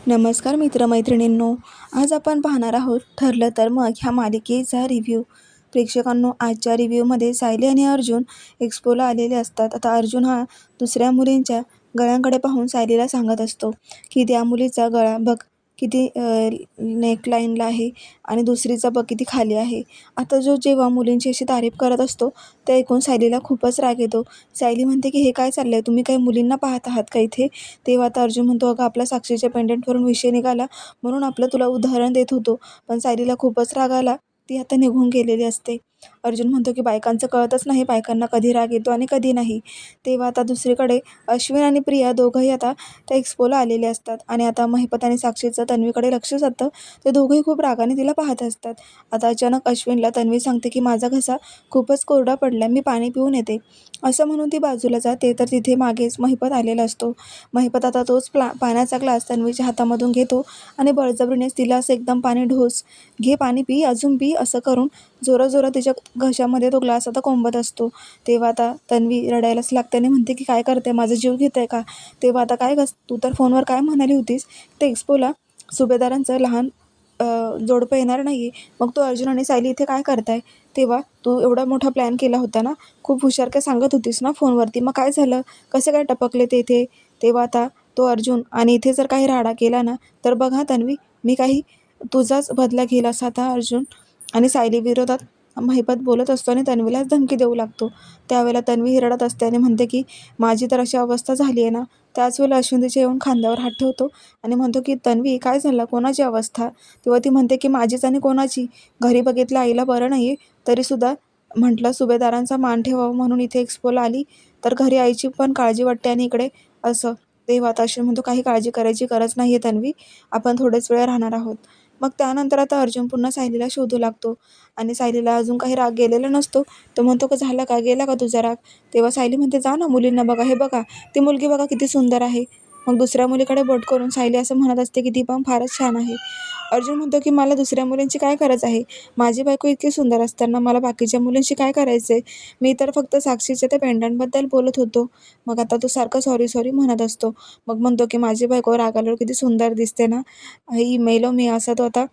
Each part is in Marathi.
नमस्कार मित्रमैत्रिणींनो. आज आपण पाहणार आहोत ठरलं तर मग ह्या मालिकेचा रिव्ह्यू. प्रेक्षकांनो, आजच्या रिव्ह्यूमध्ये सायली आणि अर्जुन एक्स्पोला आलेले असतात. आता अर्जुन हा दुसऱ्या मुलींच्या गळ्यांकडे पाहून सायलीला सांगत असतो की त्या मुलीचा गळा बघ किती नेकलाईनला आहे आणि दुसरीचा बघ किती खाली आहे. आता जेव्हा मुलींची अशी तारीफ करत असतो ते ऐकून सायलीला खूपच राग येतो. सायली म्हणते की हे काय चाललंय, तुम्ही काही मुलींना पाहत आहात का इथे? तेव्हा आता अर्जुन म्हणतो, अगं आपला साक्षीच्या पेंडंटवरून विषय निघाला म्हणून आपलं तुला उदाहरण देत होतो. पण सायलीला खूपच राग आला. ती आता निघून गेलेली असते. अर्जुन म्हणतो की बायकांचं कळतच नाही, बायकांना कधी राग येतो आणि कधी नाही. तेव्हा आता दुसरीकडे अश्विन आणि प्रिया दोघंही आता त्या एक्स्पोला आलेले असतात आणि आता महिपत आणि साक्षीचं तन्वीकडे लक्ष जातं. ते दोघंही खूप रागाने तिला पाहत असतात. आता अचानक अश्विनला तन्वी सांगते की माझा घसा खूपच कोरडा पडला, मी पाणी पिऊन येते. असं म्हणून ती बाजूला जाते तर तिथे मागेच महिपत आलेला असतो. महिपत आता तोच पाण्याचा ग्लास तन्वीच्या हातामधून घेतो आणि बळजबरीनेच तिला असं एकदम पाणी ढोस, घे पाणी पी, अजून पी, असं करून जोराजोरात तिच्या घशामध्ये तो ग्लास आता कोंबत असतो. तेव्हा आता तन्वी रडायलाच लागते आणि म्हणते की काय करते, माझा जीव घेत आहे का? तेव्हा आता काय तू तर फोनवर काय म्हणाली होतीस, ते एक्स्पोला सुभेदारांचं लहान जोडपं येणार नाही, मग तो अर्जुन आणि सायली इथे काय करताय? तेव्हा तू एवढा मोठा प्लॅन केला होता ना, खूप हुशार काय सांगत होतीस ना फोनवरती, मग काय झालं? कसे काय टपकले ते इथे? तेव्हा आता तो अर्जुन आणि इथे जर काही राडा केला ना तर बघ हा तन्वी, मी काही तुझाच बदला घेईल असा आता अर्जुन आणि सायली विरोधात महिपत बोलत असतो आणि तन्वीलाच धमकी देऊ लागतो. त्यावेळेला तन्वी रडत असते आणि म्हणते की माझी तर अशी अवस्था झाली आहे ना. त्याच वेळेला अश्विन तिच्या येऊन खांद्यावर हात ठेवतो आणि म्हणतो की तन्वी काय झालं, कोणाची अवस्था? तेव्हा ती म्हणते की माझीच आणि कोणाची, घरी बघितलं आईला बरं नाही आहे तरीसुद्धा म्हटलं सुभेदारांचा मान ठेवावं म्हणून इथे एक्स्पोला आली, तर घरी आईची पण काळजी वाटते आणि इकडे असं. तेव्हा आता अश्विन म्हणतो काही काळजी करायची गरज नाही आहे तन्वी, आपण थोडेच वेळ राहणार आहोत. मग त्यानंतर आता अर्जुन पुन्हा सायलीला शोधू लागतो आणि सायलीला अजून काही राग गेलेला नसतो. तो म्हणतो का झाला का, गेला का तुझा राग? तेव्हा सायली म्हणते जा ना मुलींना बघा, हे बघा ती मुलगी बघा किती सुंदर आहे. मग दुसऱ्या मुलीकडे बोट करून सायली असं म्हणत असते की ती पण फारच छान आहे. अर्जुन म्हणतो की मला दुसऱ्या मुलींची काय गरज आहे, माझी बायको इतकी सुंदर असताना मला बाकीच्या मुलींशी काय करायचंय? मी तर फक्त साक्षीच्या त्या पेंडंटबद्दल बोलत होतो. मग आता तो सारखं सॉरी सॉरी म्हणत असतो. मग म्हणतो की माझी बायको राग आल्यावर किती सुंदर दिसते ना, आई मेलो मी, असा तो आता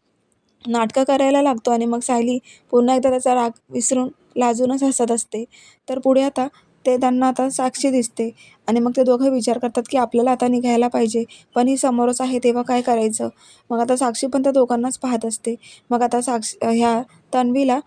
नाटकं करायला लागतो आणि मग सायली पुन्हा एकदा त्याचा राग विसरून लाजूनच हसत असते. तर पुढे आता त्यांना आता साक्षी दिसते आणि मग ते दोघं विचार करतात की आपल्याला आता निघायला पाहिजे, पण ही समोरच आहे तेव्हा काय करायचं? मग आता साक्षी पण त्या दोघांनाच पाहत असते. मग आता ह्या तन्वीला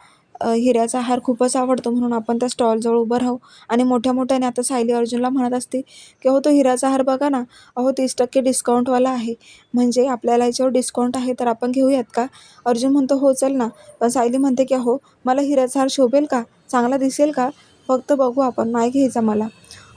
हिऱ्याचा हार खूपच आवडतो म्हणून आपण त्या स्टॉलजवळ उभं राहू आणि मोठ्या मोठ्याने आता सायली अर्जुनला म्हणत असते की अहो तो हिऱ्याचा हार बघा ना, अहो 30% डिस्काउंटवाला आहे, म्हणजे आपल्याला याच्यावर डिस्काउंट आहे तर आपण घेऊयात का? अर्जुन म्हणतो हो चल ना. पण सायली म्हणते की अहो मला हिऱ्याचा हार शोभेल का, चांगला दिसेल का, फक्त बघू आपण, नाही घ्यायचा मला.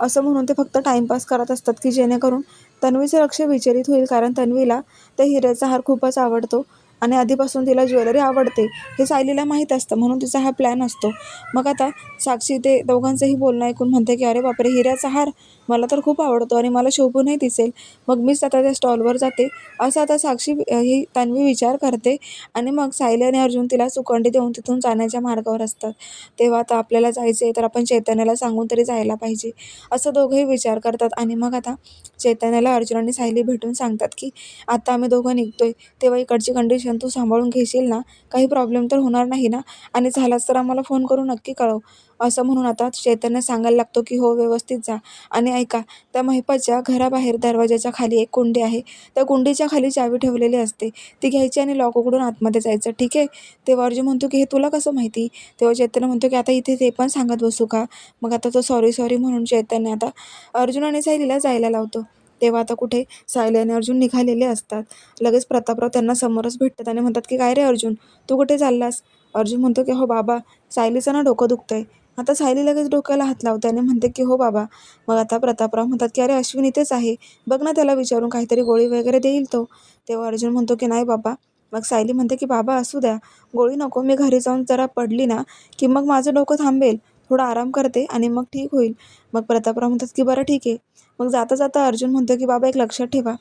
असं म्हणून ते फक्त टाईमपास करत असतात की जेणेकरून तन्वीचं लक्ष विचलित होईल, कारण तन्वीला त्या हिऱ्याचा हार खूपच आवडतो आणि आधीपासून तिला ज्वेलरी आवडते हे सायलीला माहीत असतं, म्हणून तिचा हा प्लॅन असतो. मग आता साक्षी ते दोघांचंही बोलणं ऐकून म्हणते की अरे बापरे, हिऱ्याचा हार मला तर खूप आवडतो आणि मला शोभूनही दिसेल, मग मीच आता त्या स्टॉलवर जाते, असं आता साक्षी ही तन्वी विचार करते. आणि मग सायली आणि अर्जुन तिला सुकंडी देऊन तिथून जाण्याच्या मार्गावर असतात. तेव्हा आता आपल्याला जायचं आहे तर आपण चैतन्याला सांगून तरी जायला पाहिजे, असं दोघंही विचार करतात. आणि मग आता चैतन्याला अर्जुन आणि सायली भेटून सांगतात की आता आम्ही दोघं निघतोय, तेव्हा इकडची कंडिशन तू सांभाळून घेशील ना, काही प्रॉब्लेम तर होणार नाही ना, आणि झालाच तर आम्हाला फोन करून नक्की कळव. असं म्हणून आता चैतन्य सांगायला लागतो की हो व्यवस्थित जा. आणि ऐका, त्या महिपाच्या घराबाहेर दरवाजाच्या खाली एक कुंडी आहे, त्या कुंडीच्या खाली चावी ठेवलेली असते, ती घ्यायची आणि लॉक उघडून आतमध्ये जायचं, ठीक आहे? तेव्हा अर्जुन म्हणतो की हे तुला कसं माहिती? तेव्हा चैतन्य म्हणतो की आता इथे ते पण सांगत बसू का? मग आता तो सॉरी सॉरी म्हणून चैतन्य आता अर्जुन आणि सायलीला जायला लावतो. तेव्हा आता कुठे सायली आणि अर्जुन निघालेले असतात. लगेच प्रतापराव त्यांना समोरच भेटतात आणि म्हणतात की काय रे अर्जुन, तू कुठे चाललास? अर्जुन म्हणतो की हो बाबा, सायलीचं ना डोकं दुखतंय. आता सायली लगेच डोक्याला हात लावते आणि म्हणते की हो बाबा. मग आता प्रतापराव म्हणतात की अरे अश्विन इथेच आहे, बघ ना त्याला विचारून, काहीतरी गोळी वगैरे देईल तो. तेव्हा अर्जुन म्हणतो की नाही बाबा. मग सायली म्हणते की बाबा असू द्या, गोळी नको, मी घरी जाऊन जरा पडली ना की मग माझं डोकं थांबेल, थोडा आराम करते आणि मग ठीक होईल. मग प्रतापराव म्हणतात की बरं ठीक आहे. मग जाता जाता अर्जुन म्हणतो की बाबा एक लक्षात ठेवा,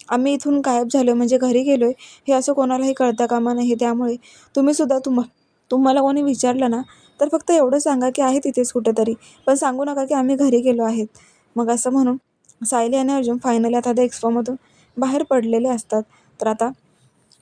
आम्ही इथून गायब झालो म्हणजे घरी गेलोय हे असं कोणालाही कळता कामा नये, त्यामुळे तुम्ही सुद्धा तुम्हाला कोणी विचारलं ना तर फक्त एवढं सांगा की आहे तिथेच कुठेतरी, पण सांगू नका की आम्ही घरी गेलो आहेत. मग असं म्हणून सायली आणि अर्जुन फायनली आता त्या एक्स्पोमधून बाहेर पडलेले असतात. तर आता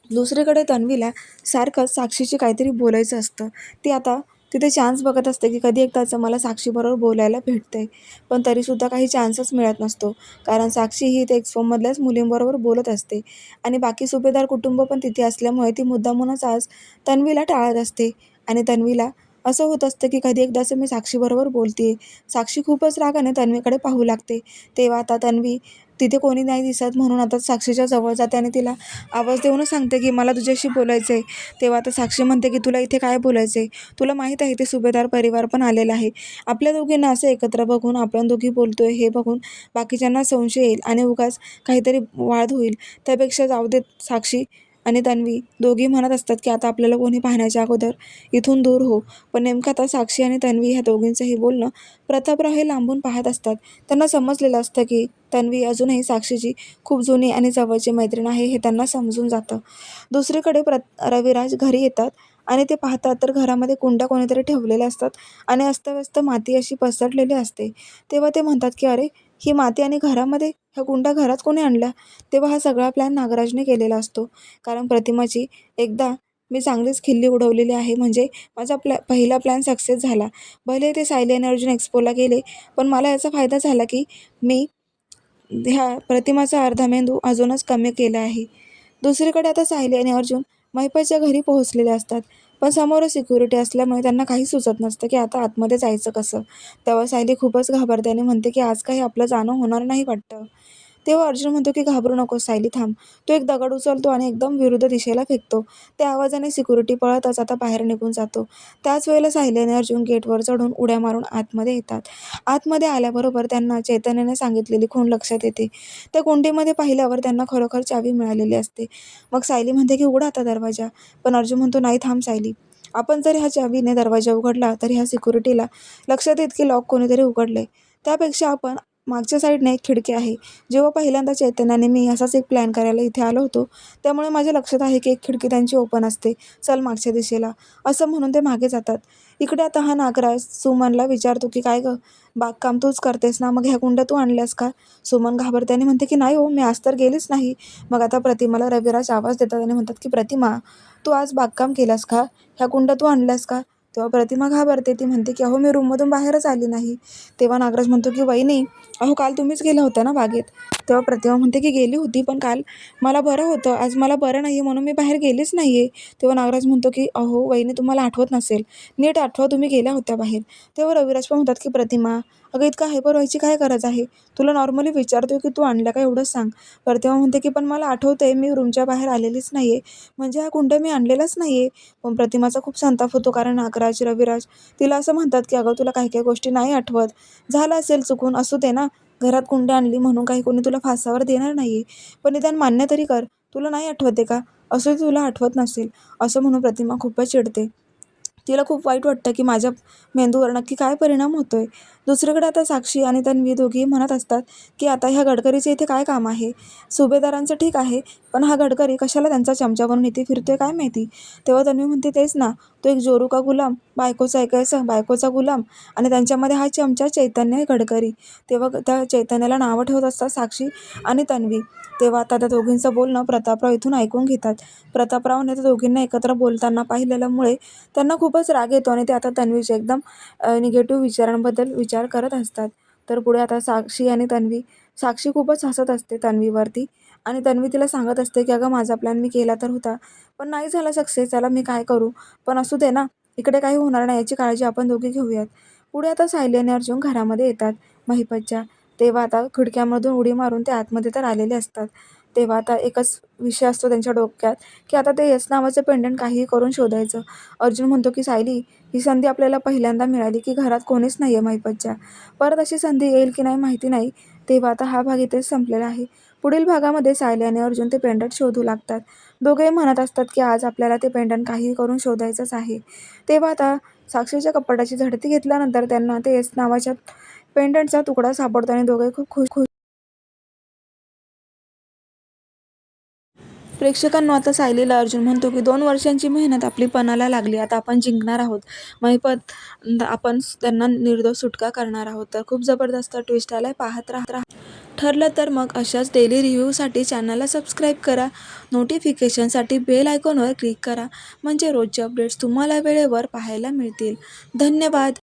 दुसरीकडे तन्वीला सारखंच साक्षीशी काहीतरी बोलायचं असतं. ती आता तिथे चान्स बघत असते की कधी एकदाचं मला साक्षीबरोबर बोलायला भेटतंय. पण तरीसुद्धा काही चान्सच मिळत नसतो. कारण साक्षी ही ते एक्सपोमधल्याच मुलींबरोबर बोलत असते आणि बाकी सुभेदार कुटुंब पण तिथे असल्यामुळे ती मुद्दामूनच आज तन्वीला टाळत असते आणि तन्वीला असं होत असतं की कधी एकदाचं मी साक्षीबरोबर बोलते. साक्षी खूपच रागाने तन्वीकडे पाहू लागते. तेव्हा आता तन्वी तिथे कोणी नाही दिसत म्हणून आता साक्षीच्या जवळ जाते आणि तिला आवाज देऊनच सांगते की मला तुझ्याशी बोलायचं आहे. तेव्हा आता साक्षी म्हणते की तुला इथे काय बोलायचं आहे? तुला माहीत आहे ते सुभेदार परिवार पण आलेला आहे. आपल्या दोघींना असं एकत्र बघून आपण दोघी बोलतोय हे बघून बाकीच्यांना संशय येईल आणि उगाच काहीतरी वाद होईल. त्यापेक्षा जाऊ देत साक्षी आणि तन्वी दोघी म्हणत असतात की आता आपल्याला कोणी पाहण्याच्या अगोदर इथून दूर हो. पण नेमकं आता साक्षी आणि तन्वी ह्या दोघींचंही बोलणं प्रतापराव हे लांबून पाहत असतात. त्यांना समजलेलं असतं की तन्वी अजूनही साक्षीची खूप जुनी आणि जवळची मैत्रीण आहे हे त्यांना समजून जातं. दुसरीकडे रविराज घरी येतात आणि ते पाहतात तर घरामध्ये कुंड्या कोणीतरी ठेवलेल्या असतात आणि अस्तव्यस्त माती अशी पसरलेली असते. तेव्हा ते म्हणतात की अरे, ही माती आणि घरामध्ये ह्या कुंड्या घरात कोणी आणल्या? तेव्हा हा सगळा प्लॅन नागराजने केलेला असतो. कारण प्रतिमाची एकदा मी चांगलीच खिल्ली उडवलेली आहे, म्हणजे माझा पहिला प्लॅन सक्सेस झाला. भले ते सायली आणि अर्जुन एक्सपोला गेले, पण मला याचा फायदा झाला की मी ह्या प्रतिमाचा अर्धा मेंदू अजूनच कमी केला आहे. दुसरीकडे आता सायली आणि अर्जुन महिपालच्या घरी पोहोचलेले असतात. पण समोरच सिक्युरिटी असल्यामुळे त्यांना काही सुचत नसतं की आता आतमध्ये जायचं कसं. तेव्हा सायली खूपच घाबरते आणि म्हणते की आज काही आपलं जाणं होणार नाही वाटतं. तेव्हा अर्जुन म्हणतो की घाबरू नकोस सायली, थांब. तो एक दगड उचलतो आणि एकदम विरुद्ध दिशेला फेकतो. त्या आवाजाने सिक्युरिटी पळतच आता बाहेर निघून जातो. त्याच वेळेला सायली आणि अर्जुन गेटवर चढून उड्या मारून आतमध्ये येतात. आतमध्ये आल्याबरोबर त्यांना चैतन्याने सांगितलेली खूण लक्षात येते. त्या कुंडीमध्ये पाहिल्यावर त्यांना खरोखर चावी मिळालेली असते. मग सायली म्हणते की उघडा आता दरवाजा. पण अर्जुन म्हणतो नाही, थांब सायली. आपण जर ह्या चावीने दरवाजा उघडला तर ह्या सिक्युरिटीला लक्षात येत की लॉक कोणीतरी उघडले. त्यापेक्षा आपण मागच्या साईडने एक खिडकी आहे. जेव्हा पहिल्यांदा चैतन्याने मी असाच एक प्लॅन करायला इथे आलो होतो, त्यामुळे माझ्या लक्षात आहे की एक खिडकी त्यांची ओपन असते. चल मागच्या दिशेला, असं म्हणून ते मागे जातात. इकडे आता हा नागराज सुमनला विचारतो की काय गं, बागकाम तूच करतेस ना, मग ह्या कुंड्या तू आणल्यास का? सुमन घाबरते आणि म्हणते की नाही हो, मी आज तर गेलीच नाही. मग आता प्रतिमाला रविराज आवाज देतात आणि म्हणतात की प्रतिमा, तू आज बागकाम केलास का? ह्या कुंड्या तू आणल्यास का? तेव्हा प्रतिमा घाबरते. ती म्हणते की अहो, मी रूममधून बाहेरच आली नाही. तेव्हा नागराज म्हणतो की वहिनी, अहो काल तुम्हीच गेला होता ना बागेत. तेव्हा प्रतिमा म्हणते की गेली होती, पण काल मला बरं होतं, आज मला बरं नाही आहे म्हणून मी बाहेर गेलीच नाही आहे. तेव्हा नागराज म्हणतो की अहो वहिनी, तुम्हाला आठवत नसेल, नीट आठवा, तुम्ही गेल्या होत्या बाहेर. तेव्हा रविराज पण म्हणतात की प्रतिमा, अगं इतकं हायपर व्हायची काय गरज आहे? तुला नॉर्मली विचारतोय की तू आणल्या का एवढंच सांग. प्रतिमा म्हणते की पण मला आठवतंय मी रूमच्या बाहेर आलेलीच नाही आहे, म्हणजे हा कुंड्या मी आणलेलाच नाही आहे. पण प्रतिमाचा खूप संताप होतो, कारण नागराज, रविराज तिला असं म्हणतात की अगं तुला काही काही गोष्टी नाही आठवत, झालं असेल चुकून, असू दे ना. घरात कुंड्या आणली म्हणून काही कोणी तुला फासावर देणार नाही. पण निदान मान्य तरी कर, तुला नाही आठवते का? असं तुला आठवत नसेल, असं म्हणून प्रतिमा खूपच चिडते. तिला खूप वाईट वाटतं की माझ्या मेंदूवर नक्की काय परिणाम होतोय. दुसरीकडे आता साक्षी आणि तन्वी दोघीही म्हणत असतात की आता ह्या गडकरीचे इथे काय काम आहे? सुभेदारांचं ठीक आहे, पण हा गडकरी कशाला त्यांचा चमचा बनून इथे फिरतोय काय माहिती. तेव्हा तन्वी म्हणते तेच ना, तो एक जोरू का गुलाम, बायकोचं ऐकायचं, बायकोचा गुलाम, आणि त्यांच्यामध्ये हा चमचा चैतन्य गडकरी. तेव्हा त्या चैतन्याला नावं ठेवत असतात साक्षी आणि तन्वी. तेव्हा आता त्या दोघींचं बोलणं प्रतापराव इथून ऐकून घेतात. प्रतापरावने त्या दोघींना एकत्र बोलताना पाहिलेल्यामुळे त्यांना खूपच राग येतो आणि ते आता तन्वीचे एकदम निगेटिव्ह विचारांबद्दल विचार करत असतात. तर पुढे आता साक्षी आणि तन्वी, साक्षी खूपच हसत असते तन्वीवरती आणि तन्वी तिला सांगत असते की अगं माझा प्लॅन मी केला तर होता, पण नाही झाला सक्सेस, त्याला मी काय करू. पण असू दे ना, इकडे काही होणार नाही याची काळजी आपण दोघी घेऊयात. पुढे आता सायली आणि अर्जुन घरामध्ये येतात महिपतच्या. तेव्हा आता खिडक्यामधून उडी मारून ते आतमध्ये तर आलेले असतात. तेव्हा आता एकच विषय असतो त्यांच्या डोक्यात की आता ते यस नावाचं पेंडंट काहीही करून शोधायचं. अर्जुन म्हणतो की सायली, ही संधी आपल्याला पहिल्यांदा मिळाली की घरात कोणीच नाही आहे महिपतच्या, परत अशी संधी येईल की नाही माहिती नाही. तेव्हा आता हा भाग इथेच संपलेला आहे. पुढील भागामध्ये सायली आणि अर्जुन ते पेंडंट शोधू लागतात. दोघेही म्हणत असतात की आज आपल्याला ते पेंडंट काहीही करून शोधायचंच आहे. तेव्हा आता साक्षीच्या कपाटाची झडती घेतल्यानंतर त्यांना ते एस नावाच्या पेंडंटचा तुकडा सापडतो आणि दोघे खूप खुश खुश प्रेक्षकांनो, आता सायलीला अर्जुन म्हणतो की 2 वर्षांची मेहनत आपली पणाला लागली. आता आपण जिंकणार आहोत. महिपत आपण त्यांना निर्दोष सुटका करणार आहोत. तर खूप जबरदस्त ट्विस्ट आलाय. पाहत राहा. ठरलं तर मग अशाच डेली रिव्ह्यूसाठी चॅनलला सबस्क्राईब करा. नोटिफिकेशनसाठी बेल आयकॉनवर क्लिक करा. म्हणजे रोजचे अपडेट्स तुम्हाला वेळेवर पाहायला मिळतील. धन्यवाद.